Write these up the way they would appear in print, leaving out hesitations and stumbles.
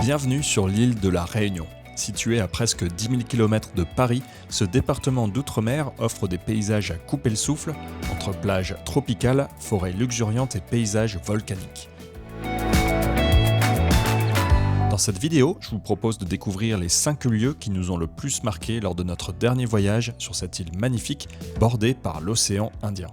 Bienvenue sur l'île de la Réunion. Située à presque 10 000 km de Paris, ce département d'outre-mer offre des paysages à couper le souffle, entre plages tropicales, forêts luxuriantes et paysages volcaniques. Dans cette vidéo, je vous propose de découvrir les 5 lieux qui nous ont le plus marqué lors de notre dernier voyage sur cette île magnifique bordée par l'océan Indien.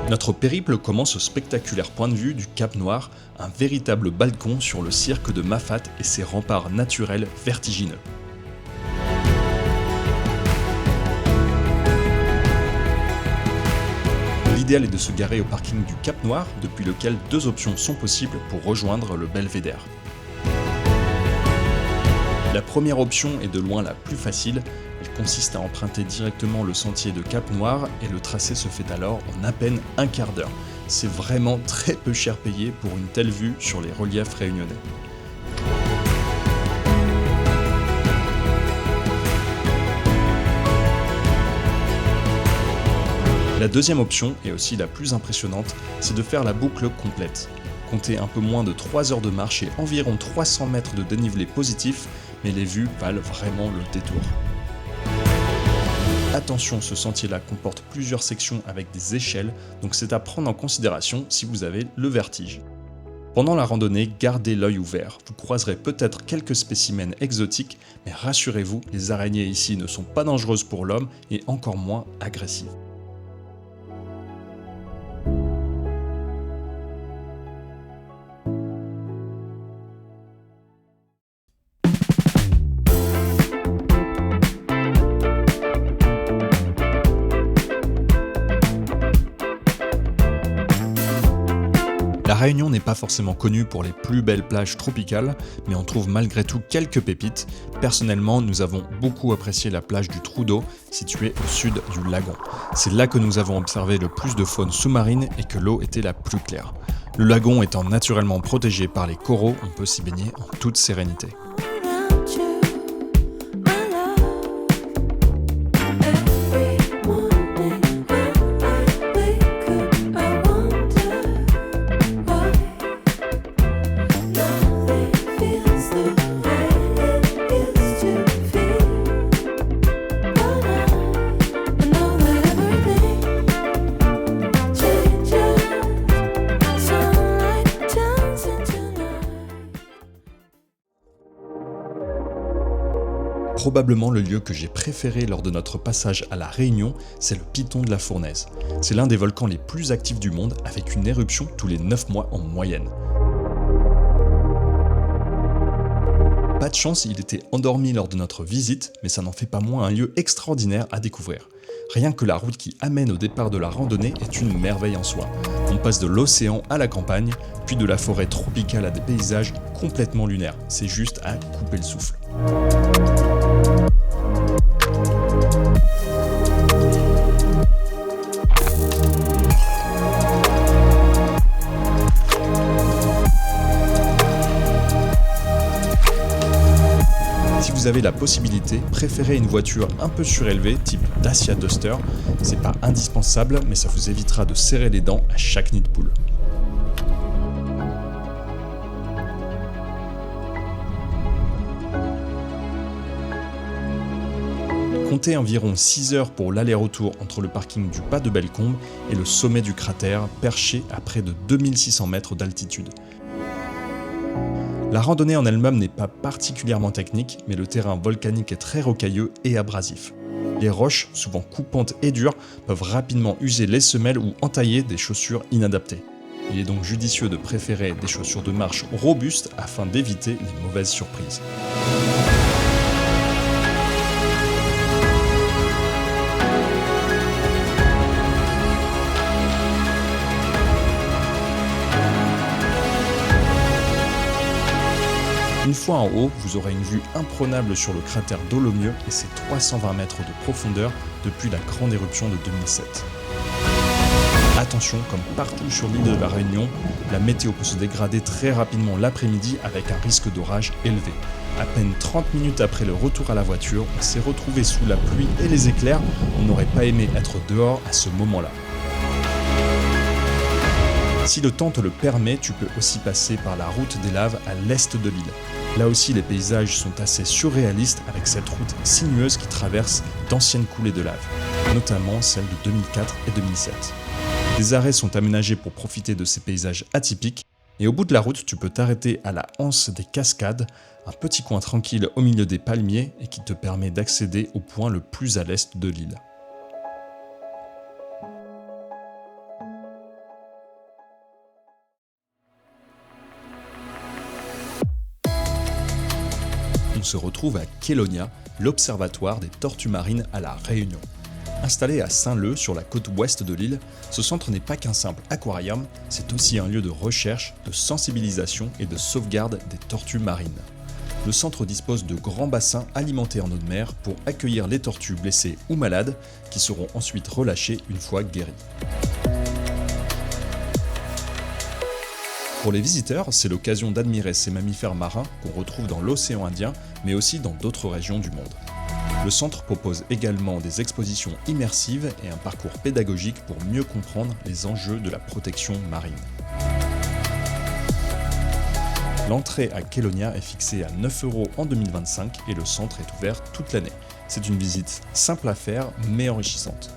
Notre périple commence au spectaculaire point de vue du Cap Noir, un véritable balcon sur le cirque de Mafate et ses remparts naturels vertigineux. L'idéal est de se garer au parking du Cap Noir, depuis lequel 2 options sont possibles pour rejoindre le Belvédère. La première option est de loin la plus facile. Elle consiste à emprunter directement le sentier de Cap Noir et le tracé se fait alors en à peine un quart d'heure. C'est vraiment très peu cher payé pour une telle vue sur les reliefs réunionnais. La deuxième option, et aussi la plus impressionnante, c'est de faire la boucle complète. Comptez un peu moins de 3 heures de marche et environ 300 mètres de dénivelé positif, mais les vues valent vraiment le détour. Attention, ce sentier-là comporte plusieurs sections avec des échelles, donc c'est à prendre en considération si vous avez le vertige. Pendant la randonnée, gardez l'œil ouvert. Vous croiserez peut-être quelques spécimens exotiques, mais rassurez-vous, les araignées ici ne sont pas dangereuses pour l'homme et encore moins agressives. La Réunion n'est pas forcément connue pour les plus belles plages tropicales, mais on trouve malgré tout quelques pépites. Personnellement, nous avons beaucoup apprécié la plage du Trou d'Eau, située au sud du lagon. C'est là que nous avons observé le plus de faune sous-marine et que l'eau était la plus claire. Le lagon étant naturellement protégé par les coraux, on peut s'y baigner en toute sérénité. Probablement le lieu que j'ai préféré lors de notre passage à La Réunion, c'est le Piton de la Fournaise. C'est l'un des volcans les plus actifs du monde, avec une éruption tous les 9 mois en moyenne. Pas de chance, il était endormi lors de notre visite, mais ça n'en fait pas moins un lieu extraordinaire à découvrir. Rien que la route qui amène au départ de la randonnée est une merveille en soi. On passe de l'océan à la campagne, puis de la forêt tropicale à des paysages complètement lunaires. C'est juste à couper le souffle. Si vous avez la possibilité, préférez une voiture un peu surélevée, type Dacia Duster. C'est pas indispensable, mais ça vous évitera de serrer les dents à chaque nid de poule. Comptez environ 6 heures pour l'aller-retour entre le parking du Pas de Bellecombe et le sommet du cratère, perché à près de 2600 mètres d'altitude. La randonnée en elle-même n'est pas particulièrement technique, mais le terrain volcanique est très rocailleux et abrasif. Les roches, souvent coupantes et dures, peuvent rapidement user les semelles ou entailler des chaussures inadaptées. Il est donc judicieux de préférer des chaussures de marche robustes afin d'éviter les mauvaises surprises. Une fois en haut, vous aurez une vue imprenable sur le cratère Dolomieu et ses 320 mètres de profondeur depuis la grande éruption de 2007. Attention, comme partout sur l'île de la Réunion, la météo peut se dégrader très rapidement l'après-midi avec un risque d'orage élevé. À peine 30 minutes après le retour à la voiture, on s'est retrouvé sous la pluie et les éclairs. On n'aurait pas aimé être dehors à ce moment-là. Si le temps te le permet, tu peux aussi passer par la route des laves à l'est de l'île. Là aussi, les paysages sont assez surréalistes avec cette route sinueuse qui traverse d'anciennes coulées de lave, notamment celles de 2004 et 2007. Des arrêts sont aménagés pour profiter de ces paysages atypiques, et au bout de la route, tu peux t'arrêter à la anse des Cascades, un petit coin tranquille au milieu des palmiers et qui te permet d'accéder au point le plus à l'est de l'île. On se retrouve à Kélonia, l'observatoire des tortues marines à La Réunion. Installé à Saint-Leu, sur la côte ouest de l'île, ce centre n'est pas qu'un simple aquarium, c'est aussi un lieu de recherche, de sensibilisation et de sauvegarde des tortues marines. Le centre dispose de grands bassins alimentés en eau de mer pour accueillir les tortues blessées ou malades, qui seront ensuite relâchées une fois guéries. Pour les visiteurs, c'est l'occasion d'admirer ces mammifères marins qu'on retrouve dans l'océan Indien, mais aussi dans d'autres régions du monde. Le centre propose également des expositions immersives et un parcours pédagogique pour mieux comprendre les enjeux de la protection marine. L'entrée à Kélonia est fixée à 9 € en 2025 et le centre est ouvert toute l'année. C'est une visite simple à faire mais enrichissante.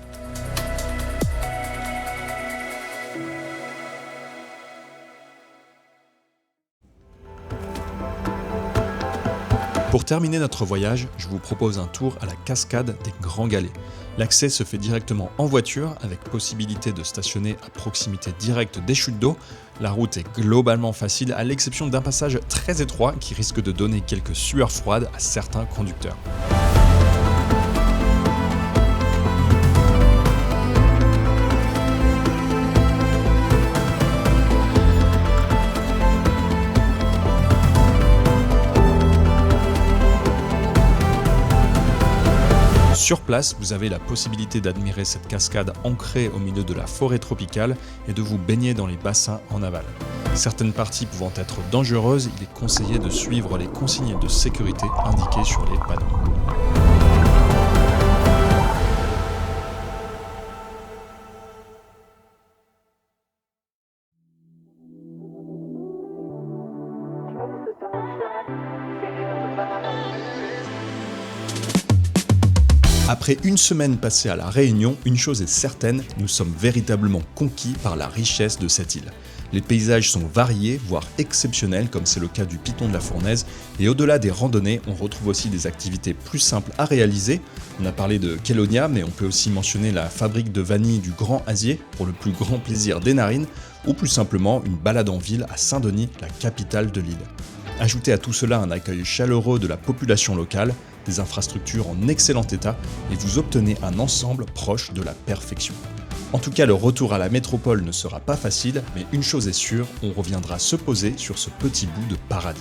Pour terminer notre voyage, je vous propose un tour à la cascade des Grands Galets. L'accès se fait directement en voiture avec possibilité de stationner à proximité directe des chutes d'eau. La route est globalement facile à l'exception d'un passage très étroit qui risque de donner quelques sueurs froides à certains conducteurs. Sur place, vous avez la possibilité d'admirer cette cascade ancrée au milieu de la forêt tropicale et de vous baigner dans les bassins en aval. Certaines parties pouvant être dangereuses, il est conseillé de suivre les consignes de sécurité indiquées sur les panneaux. Après une semaine passée à La Réunion, une chose est certaine, nous sommes véritablement conquis par la richesse de cette île. Les paysages sont variés, voire exceptionnels, comme c'est le cas du Piton de la Fournaise, et au-delà des randonnées, on retrouve aussi des activités plus simples à réaliser. On a parlé de Kélonia, mais on peut aussi mentionner la fabrique de vanille du Grand Asier, pour le plus grand plaisir des narines, ou plus simplement une balade en ville à Saint-Denis, la capitale de l'île. Ajoutez à tout cela un accueil chaleureux de la population locale, des infrastructures en excellent état, et vous obtenez un ensemble proche de la perfection. En tout cas, le retour à la métropole ne sera pas facile, mais une chose est sûre, on reviendra se poser sur ce petit bout de paradis.